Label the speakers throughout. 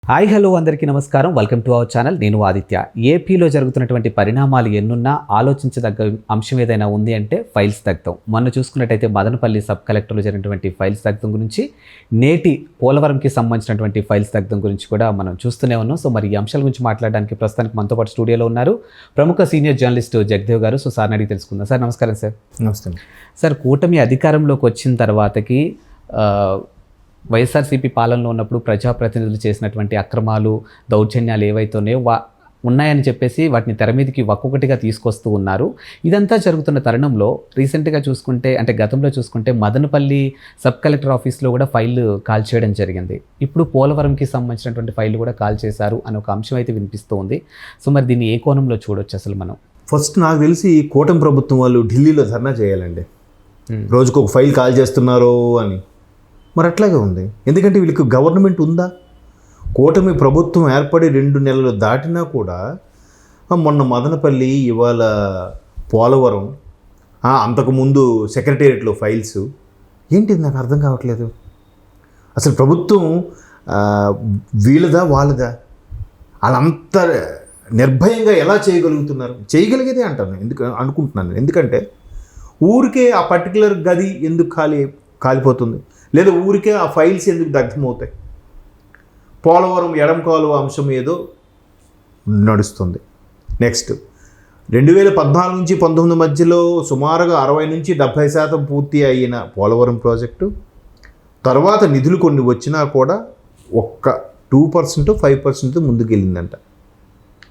Speaker 1: Hi hello అందరికీ నమస్కారం. Welcome to our channel. నేను ఆదిత్య. ఏపీలో జరుగుతున్నటువంటి పరిణామాలు ఎన్నున్నా ఆలోచించదగ్గ అంశం ఏదైనా ఉంది అంటే ఫైల్స్ దగ్ధం. మొన్న చూసుకున్నట్టయితే మదనపల్లి సబ్ కలెక్టర్లో జరిగినటువంటి ఫైల్స్ దగ్ధం గురించి, నేటి పోలవరంకి సంబంధించినటువంటి ఫైల్స్ దగ్ధం గురించి కూడా మనం చూస్తూనే ఉన్నాం. సో మరి ఈ అంశాల గురించి మాట్లాడడానికి ప్రస్తుతానికి మనతో పాటు స్టూడియోలో ఉన్నారు ప్రముఖ సీనియర్ జర్నలిస్ట్ జగదేవ్ గారు. సో సార్ని అడిగి తెలుసుకుందాం. సార్ నమస్కారం. సార్
Speaker 2: నమస్తే
Speaker 1: సార్, కూటమి అధికారంలోకి వచ్చిన తర్వాతకి వైఎస్ఆర్సీపీ పాలనలో ఉన్నప్పుడు ప్రజాప్రతినిధులు చేసినటువంటి అక్రమాలు, దౌర్జన్యాలు ఏవైతున్నాయో ఉన్నాయని చెప్పేసి వాటిని తెర మీదకి ఒక్కొక్కటిగా తీసుకొస్తూ ఉన్నారు. ఇదంతా జరుగుతున్న తరుణంలో రీసెంట్గా చూసుకుంటే, అంటే గతంలో చూసుకుంటే మదనపల్లి సబ్ కలెక్టర్ ఆఫీస్లో కూడా ఫైల్ కాల్ చేయడం జరిగింది. ఇప్పుడు పోలవరంకి సంబంధించినటువంటి ఫైల్ కూడా కాల్ చేశారు అని ఒక అంశం అయితే వినిపిస్తూ ఉంది. సో మరి దీన్ని ఏ కోణంలో చూడొచ్చు అసలు మనం?
Speaker 2: ఫస్ట్ నాకు తెలిసి కూటమి ప్రభుత్వం వాళ్ళు ఢిల్లీలో ధర్నా చేయాలండి. రోజుకు ఒక ఫైల్ కాల్ చేస్తున్నారు అని. మరి అట్లాగే ఉంది. ఎందుకంటే వీళ్ళకి గవర్నమెంట్ ఉందా? కూటమి ప్రభుత్వం ఏర్పడి 2 నెలలు దాటినా కూడా మొన్న మదనపల్లి, ఇవాళ పోలవరం, అంతకుముందు సెక్రటేరియట్లో ఫైల్స్ ఏంటి నాకు అర్థం కావట్లేదు. అసలు ప్రభుత్వం వీళ్ళదా వాళ్ళదా? వాళ్ళంత నిర్భయంగా ఎలా చేయగలుగుతున్నారు? చేయగలిగేదే అంటాను, అనుకుంటున్నాను. ఎందుకంటే ఊరికే ఆ పర్టికులర్ గది ఎందుకు కాలిపోతుంది, లేదా ఊరికే ఆ ఫైల్స్ ఎందుకు దగ్ధమవుతాయి? పోలవరం ఎడం కాలువ అంశం ఏదో నడుస్తుంది. నెక్స్ట్ 2014 నుంచి 19 మధ్యలో సుమారుగా 60 నుంచి 70% పూర్తి అయిన పోలవరం ప్రాజెక్టు తర్వాత నిధులు కొన్ని వచ్చినా కూడా ఒక్క 2% 5% ముందుకెళ్ళిందంట.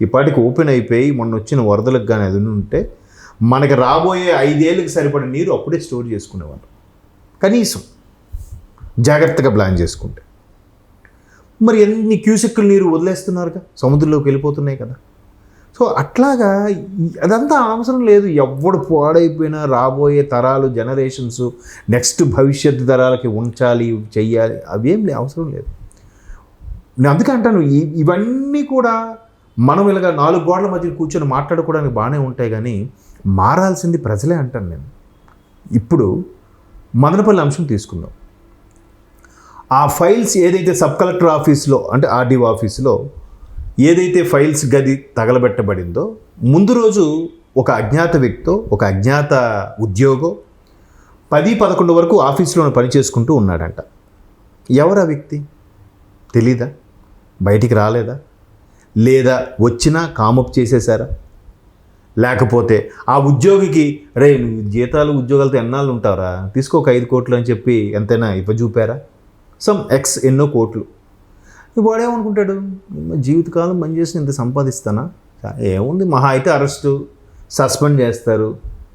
Speaker 2: ఇప్పటికి ఓపెన్ అయిపోయి మొన్న వచ్చిన వరదలకు కానీ అది ఉంటే మనకి రాబోయే 5 ఏళ్ళకి సరిపడే నీరు అప్పుడే స్టోర్ చేసుకునేవాళ్ళు, కనీసం జాగ్రత్తగా ప్లాన్ చేసుకుంటే. మరి ఎన్ని క్యూసెక్కులు నీరు వదిలేస్తున్నారుగా, సముద్రంలోకి వెళ్ళిపోతున్నాయి కదా. సో అట్లాగా అదంతా అవసరం లేదు. ఎవడు పాడైపోయినా రాబోయే తరాలు, జనరేషన్స్, నెక్స్ట్ భవిష్యత్తు తరాలకి ఉంచాలి, చెయ్యాలి, అవేం అవసరం లేదు. నేను అందుకే అంటాను, ఇవన్నీ కూడా మనం ఇలాగ 4 గోడల మధ్య కూర్చొని మాట్లాడుకోవడానికి బాగానే ఉంటాయి, కానీ మారాల్సింది ప్రజలే అంటాను నేను. ఇప్పుడు మదనపల్లి అంశం తీసుకుందాం. ఆ ఫైల్స్ ఏదైతే సబ్ కలెక్టర్ ఆఫీస్లో, అంటే ఆర్డీఓ ఆఫీస్లో ఏదైతే ఫైల్స్ గది తగలబెట్టబడిందో, ముందు రోజు ఒక అజ్ఞాత వ్యక్తితో, ఒక అజ్ఞాత ఉద్యోగం 10-11 వరకు ఆఫీస్లోనే పని చేసుకుంటూ ఉన్నాడంట. ఎవరు ఆ వ్యక్తి తెలీదా? బయటికి రాలేదా? లేదా వచ్చినా కామప్ చేసేసారా? లేకపోతే ఆ ఉద్యోగికి రే నువ్వు జీతాలు ఉద్యోగాలతో ఎన్నాళ్ళు ఉంటారా, తీసుకో ఒక 5 కోట్లు అని చెప్పి ఎంతైనా చూపారా? సమ్ ఎక్స్ ఎన్నో కోట్లు. వాడేమనుకుంటాడు, జీవితకాలం పని చేసి ఇంత సంపాదిస్తానా, ఏముంది, మహా అయితే అరెస్టు, సస్పెండ్ చేస్తారు,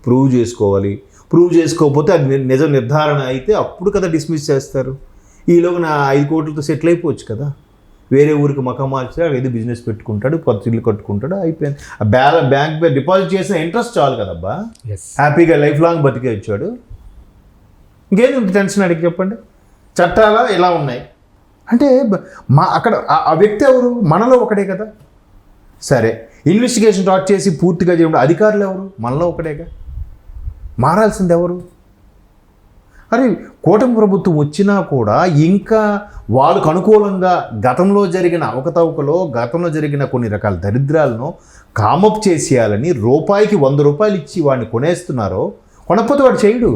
Speaker 2: ప్రూవ్ చేసుకోవాలి. ప్రూవ్ చేసుకోకపోతే అది నిజం నిర్ధారణ అయితే అప్పుడు కదా డిస్మిస్ చేస్తారు. ఈలోగా నా 5 కోట్లతో సెటిల్ అయిపోవచ్చు కదా. వేరే ఊరికి మకా మార్చి ఏదో బిజినెస్ పెట్టుకుంటాడు, కొత్త ఇల్లు కట్టుకుంటాడు, అయిపోయింది. బ్యాంక్ పే డిపాజిట్ చేసిన ఇంట్రెస్ట్ చాలు కదబ్బా, హ్యాపీగా లైఫ్ లాంగ్ బతికే వచ్చాడు. ఇంకేంది టెన్షన్ అడిగి చెప్పండి. చట్టాలు ఇలా ఉన్నాయి అంటే అక్కడ ఆ వ్యక్తి ఎవరు? మనలో ఒకడే కదా. సరే, ఇన్వెస్టిగేషన్ స్టార్ట్ చేసి పూర్తిగా చేయడం అధికారులు ఎవరు? మనలో ఒకడేగా. మారాల్సింది ఎవరు? అరే కూటమి ప్రభుత్వం వచ్చినా కూడా ఇంకా వాళ్ళకు అనుకూలంగా గతంలో జరిగిన అవకతవకలో, గతంలో జరిగిన కొన్ని రకాల దరిద్రాలను కామప్ చేసేయాలని రూపాయికి 100 రూపాయలు ఇచ్చి వాడిని కొనేస్తున్నారో, కొనకపోతే వాడు చేయడు.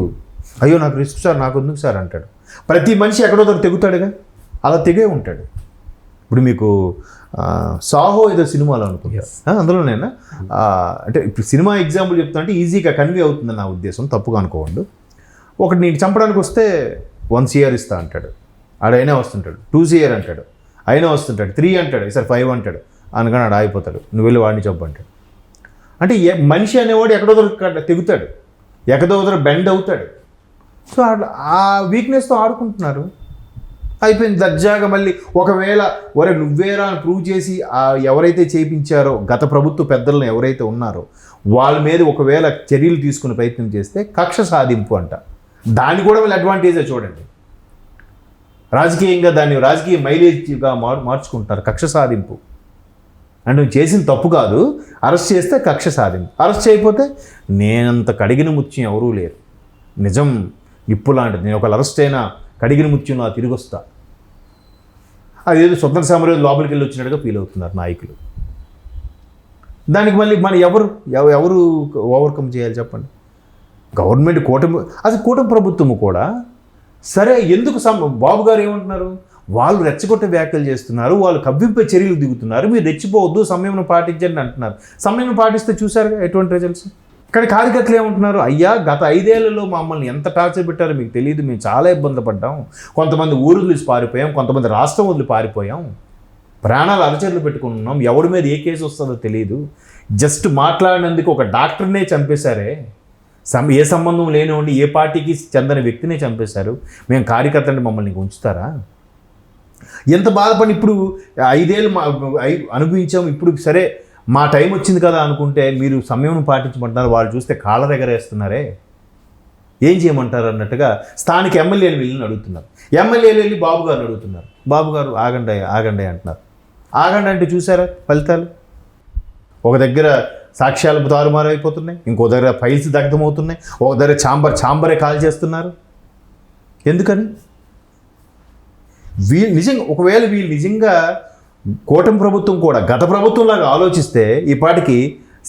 Speaker 2: అయ్యో నాకు రిస్క్ సార్, నాకు ఎందుకు సార్ అంటాడు. ప్రతి మనిషి ఎక్కడో దగ్గర తెగుతాడుగా, అలా తెగే ఉంటాడు. ఇప్పుడు మీకు సాహో ఏదో సినిమాలో అనుకుంటా, అందులోనేనా అంటే ఇప్పుడు సినిమా ఎగ్జాంపుల్ చెప్తా అంటే ఈజీగా కన్వే అవుతుంది నా ఉద్దేశం, తప్పుగా అనుకోండు. ఒకటి నీకు చంపడానికి వస్తే 1 CR ఇస్తా అంటాడు, ఆడైనా వస్తుంటాడు. 2 CR అంటాడు, అయినా వస్తుంటాడు. 3 అంటాడు, ఈసారి 5 అంటాడు, అనగానే ఆడ ఆగిపోతాడు. నువ్వు వెళ్ళి వాడిని చంపు అంటాడు. అంటే మనిషి అనేవాడు ఎక్కడో దగ్గర తెగుతాడు, ఎక్కడో దగ్గర బెండ్ అవుతాడు. సో ఆ వీక్నెస్తో ఆడుకుంటున్నారు. అయిపోయింది దర్జాగా. మళ్ళీ ఒకవేళ నువ్వేరా అని ప్రూవ్ చేసి ఎవరైతే చేయించారో, గత ప్రభుత్వ పెద్దలను ఎవరైతే ఉన్నారో వాళ్ళ మీద ఒకవేళ చర్యలు తీసుకునే ప్రయత్నం చేస్తే కక్ష సాధింపు అంట. దాన్ని కూడా వీళ్ళు అడ్వాంటేజే చూడండి. రాజకీయంగా దాన్ని రాజకీయ మైలేజ్గా మార్చుకుంటారు. కక్ష సాధింపు అంటే నువ్వు చేసిన తప్పు కాదు, అరెస్ట్ చేస్తే కక్ష సాధింపు. అరెస్ట్ చేయకపోతే నేనంత కడిగిన ముత్యం ఎవరూ లేరు, నిజం నిప్పు లాంటిది, నేను ఒకళ్ళు అరెస్ట్ అయినా కడిగిన ముత్యం నా తిరిగి వస్తా. అదేదో స్వతంత్ర సమరం లోపలికి వెళ్ళి వచ్చినట్టుగా ఫీల్ అవుతున్నారు నాయకులు. దానికి మళ్ళీ మన ఎవరు ఓవర్కమ్ చేయాలి చెప్పండి? గవర్నమెంట్ కూటమి ప్రభుత్వము కూడా సరే ఎందుకు బాబు గారు ఏమంటున్నారు, వాళ్ళు రెచ్చగొట్టే వ్యాఖ్యలు చేస్తున్నారు, వాళ్ళు కవ్వింపే చర్యలు దిగుతున్నారు, మీరు రెచ్చిపోవద్దు, సంయమనం పాటించండి అంటున్నారు. సంయమనం పాటిస్తే చూసారుగా ఎటువంటి రిజల్ట్స్. కానీ కార్యకర్తలు ఏమంటున్నారు, అయ్యా గత 5 ఏళ్లలో మమ్మల్ని ఎంత టార్చర్ పెట్టారో మీకు తెలియదు, మేము చాలా ఇబ్బంది పడ్డాం, కొంతమంది ఊరు వదిలి పారిపోయాం, కొంతమంది రాష్ట్రం వదిలి పారిపోయాం, ప్రాణాలు అరచర్లు పెట్టుకున్నాం, ఎవడి మీద ఏ కేసు వస్తుందో తెలియదు, జస్ట్ మాట్లాడినందుకు ఒక డాక్టర్నే చంపేశారే, ఏ సంబంధం లేనివ్వండి ఏ పార్టీకి చెందని వ్యక్తినే చంపేశారు, మేము కార్యకర్తని మమ్మల్ని ఉంచుతారా? ఎంత బాధపడి ఇప్పుడు 5 ఏళ్ళు అనుభవించాం, ఇప్పుడు సరే మా టైం వచ్చింది కదా అనుకుంటే మీరు సంయమనం పాటించమంటున్నారు, వాళ్ళు చూస్తే కాళ్ళ దగ్గర వేస్తున్నారే, ఏం చేయమంటారు అన్నట్టుగా స్థానిక ఎమ్మెల్యేలు వీళ్ళని అడుగుతున్నారు. ఎమ్మెల్యేలు వెళ్ళి బాబు గారిని అడుగుతున్నారు, బాబు గారు ఆగండి ఆగండి అంటున్నారు. ఆగండి అంటే చూసారా ఫలితాలు? ఒక దగ్గర సాక్ష్యాలు తారుమారు అయిపోతున్నాయి, ఇంకో దగ్గర ఫైల్స్ దగ్ధమవుతున్నాయి, ఒక దగ్గర ఛాంబరే కాల్ చేస్తున్నారు. ఎందుకని? ఒకవేళ వీళ్ళు నిజంగా కూటమి ప్రభుత్వం కూడా గత ప్రభుత్వంలాగా ఆలోచిస్తే ఈ పాటికి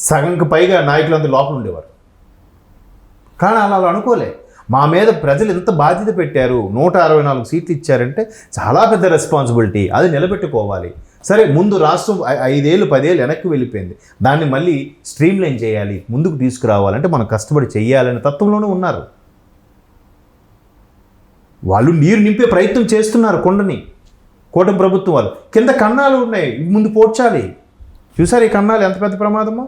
Speaker 2: సగంకి పైగా నాయకులందరూ లోపల ఉండేవారు. కానీ అలా అనుకోలే. మా మీద ప్రజలు ఎంత బాధ్యత పెట్టారు, 164 సీట్లు ఇచ్చారంటే చాలా పెద్ద రెస్పాన్సిబిలిటీ, అది నిలబెట్టుకోవాలి. సరే ముందు రాష్ట్రం 5 ఏళ్ళు 10 ఏళ్ళు వెనక్కి వెళ్ళిపోయింది, దాన్ని మళ్ళీ స్ట్రీమ్లైన్ చేయాలి, ముందుకు తీసుకురావాలంటే మనం కష్టపడి చెయ్యాలనే తత్వంలోనే ఉన్నారు. వాళ్ళు నీరు నింపే ప్రయత్నం చేస్తున్నారు కొండని, కూటమి ప్రభుత్వం వాళ్ళు. కింద కన్నాలు ఉన్నాయి, ముందు పోడ్చాలి. చూసారు ఈ కన్నాలు ఎంత పెద్ద ప్రమాదమో?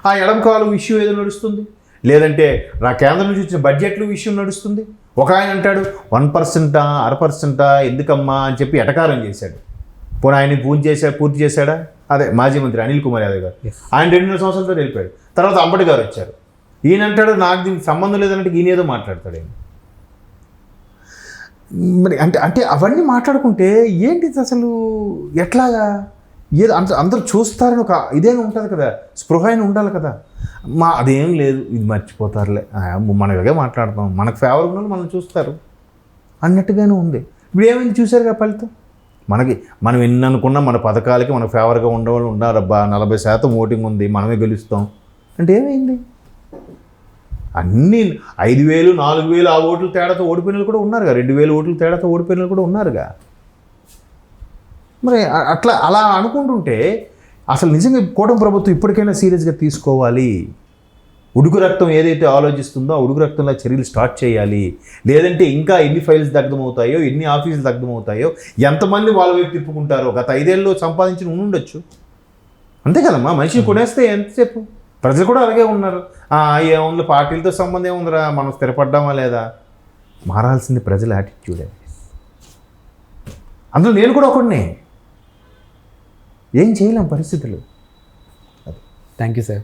Speaker 2: ఆ ఎడం కాలు ఇష్యూ ఏదో నడుస్తుంది, లేదంటే నా కేంద్రం నుంచి వచ్చిన బడ్జెట్లు విషయం నడుస్తుంది. ఒక ఆయన అంటాడు 1%, 0.5% ఎందుకమ్మా అని చెప్పి ఎటకారం చేశాడు. పోనీ ఆయన పూర్తి చేశాడా? అదే మాజీ మంత్రి అనిల్ కుమార్ యాదవ్ గారు, ఆయన 2.5 సంవత్సరాలతో వెళ్ళిపోయాడు. తర్వాత అంబటి గారు వచ్చారు, ఈయన అంటాడు నాకు దీనికి సంబంధం లేదన్నట్టు ఈయన ఏదో మాట్లాడతాడు. ఆయన మరి అంటే అవన్నీ మాట్లాడుకుంటే ఏంటిది అసలు, ఎట్లాగా? ఏదో అందరూ చూస్తారని ఒక ఇదేమి ఉంటుంది కదా, స్పృహ అయినా ఉండాలి కదా. అదేం లేదు, ఇది మర్చిపోతారులే, మనకే మాట్లాడతాం, మనకు ఫేవర్ ఉన్న మనం చూస్తారు అన్నట్టుగానే ఉంది. ఇప్పుడు ఏమైంది చూసారుగా ఫలితం? మనం ఎన్ని అనుకున్నా మన పథకాలకి మనకు ఫేవర్గా ఉండేవాళ్ళు ఉన్నారబ్బా, 40% ఓటింగ్ ఉంది, మనమే గెలుస్తాం అంటే ఏమైంది? అన్నీ 5,000 4,000 ఆ ఓట్ల తేడాతో ఓడిపోయిన కూడా ఉన్నారుగా, 2,000 ఓట్ల తేడాతో ఓడిపోయిన కూడా ఉన్నారుగా. మరి అలా అనుకుంటుంటే అసలు నిజంగా కూటమి ప్రభుత్వం ఇప్పటికైనా సీరియస్గా తీసుకోవాలి. ఉడుకు రక్తం ఏదైతే ఆలోచిస్తుందో ఆ ఉడుకు రక్తంలో చర్యలు స్టార్ట్ చేయాలి. లేదంటే ఇంకా ఎన్ని ఫైల్స్ దగ్ధమవుతాయో, ఎన్ని ఆఫీసులు దగ్ధమవుతాయో, ఎంతమంది వాళ్ళ వైపు తిప్పుకుంటారో. గత 5 ఏళ్ళలో సంపాదించిన ఉండొచ్చు, అంతే కదమ్మా. మనిషిని కొనేస్తే ఎంతసేపు? ప్రజలు కూడా అలాగే ఉన్నారు. ఏముంది పార్టీలతో సంబంధం ఏముందిరా, మనం స్థిరపడ్డామా లేదా? మారాల్సింది ప్రజల యాటిట్యూడే. అందులో నేను కూడా ఒకడినే, ఏం చేయలేం పరిస్థితులు.
Speaker 1: Thank you sir.